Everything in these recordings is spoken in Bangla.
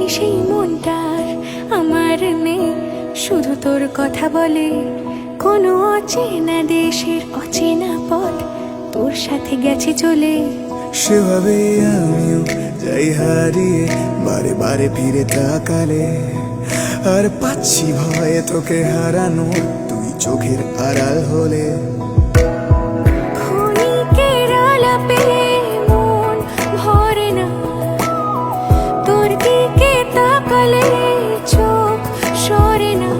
জানি সেই মনটার আমার নেই, শুধু তোর কথা বলে। কোনো অচেনা দেশের অচেনা পথ তোর সাথে গেছে চলে। সেভাবে আমিও যাই হারিয়ে, বারে বারে ফিরে তাকালে। আর পাচ্ছি ভয়ে তোকে হারানো, তুই চোখের আড়াল হলে। ক্ষণিকের আলাপে মন ভরে না, তোর দিকে তাকালে চোখ সরে না।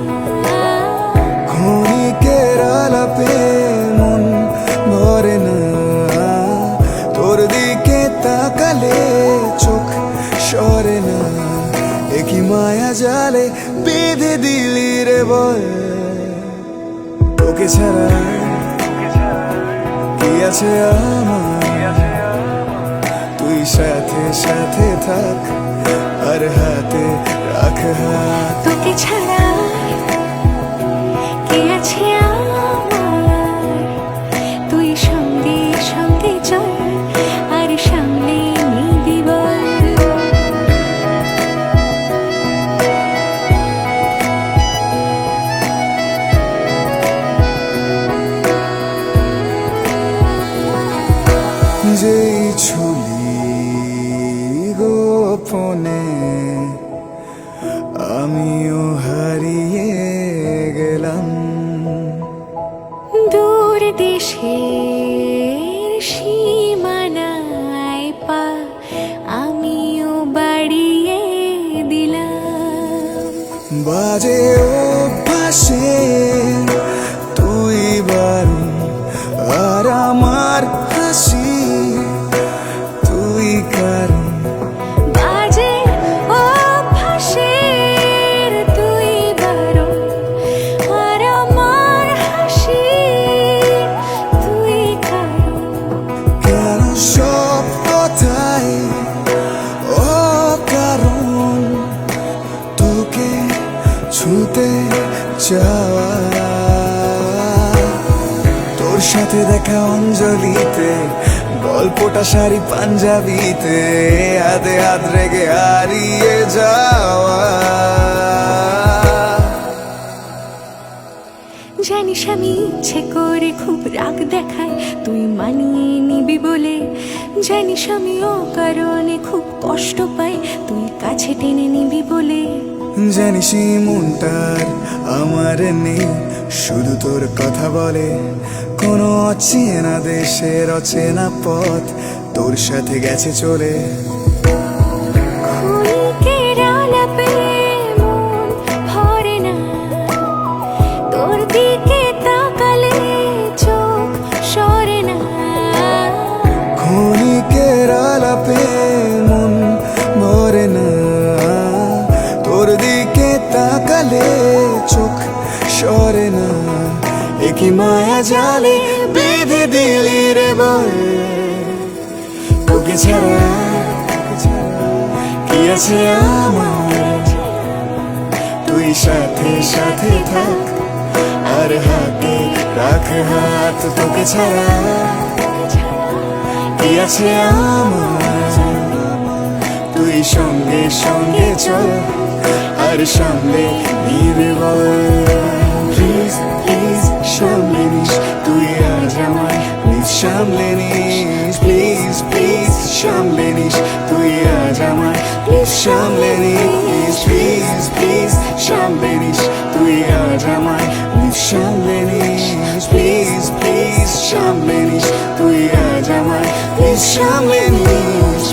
ক্ষণিকের আলাপে মন ভরে না, তোর দিকে তাকালে চোখ সরে না। একই মায়া জালে বেঁধে দিলি রে বল, তোকে ছাড়া কি আছে আমার? তুই সাথে সাথে থাক, আর হাতে রাখ হাত। তোকে ছাড়া কে আছে আমার? তুই সঙ্গে সঙ্গে চল, আর সামনে নিবি বল। যেই ছুলি গোপনে আমিও হারিয়ে গেলাম। দূর দেশের সীমানায় পা আমিও বাড়িয়ে দিলাম। বাজে অভ্যাসে তুই বারণ, আর আমার হাসি তুই কারণ। বাজে অভ্যাসের তুই বারণ, আর আমার হাসি তুই কারণ। কেন সব কথাই অকারণ, তোকে ছুতে চাওয়া। তোর সাথে দেখা অঞ্জলিতে, গল্পটা শাড়ি পাঞ্জাবিতে, হাতে হাত রেখে হারিয়ে যাওয়া। জানিস আমি ইচ্ছে করে খুব রাগ দেখাই, তুই মানিয়ে নিবি বলে। জানিস আমি অকারণে খুব কষ্ট পাই, তুই কাছে টেনে নিবি বলে। জানিস এই মনটার আমার নেই, শুধু তোর কথা বলে। কোনো অচেনা দেশের অচেনা পথ তোর সাথে গেছে চলে। ক্ষণিকের আলাপে মন ভরে না, তোর দিকে তাকালে চোখ সরে না। ক্ষণিকের আলাপে মন ভরে না, তোর দিকে তাকালে চোখ সরে না। একই মায়া জালে বেঁধে দিলি রে বল, তোকে ছাড়া কি আছে আমার? তুই সাথে সাথে থাক, আর হাতে রাখ হাত। তোকে ছাড়া কি আছে আমার? তুই সঙ্গে সঙ্গে চল, আর সামনে নিবি বল। প্লিজ প্লিজ সামলে নিস, তুই আজ আমায় প্লিজ সামলে নিস। প্লিজ প্লিজ সামলে নিস, তুই আজ আমায় প্লিজ সামলে নিস। প্লিজ প্লিজ সামলে নিস, তুই আজ আমায় প্লিজ সামলে নিস। প্লিজ প্লিজ সামলে নিস, তুই আজ আমায় প্লিজ সামলে নিস।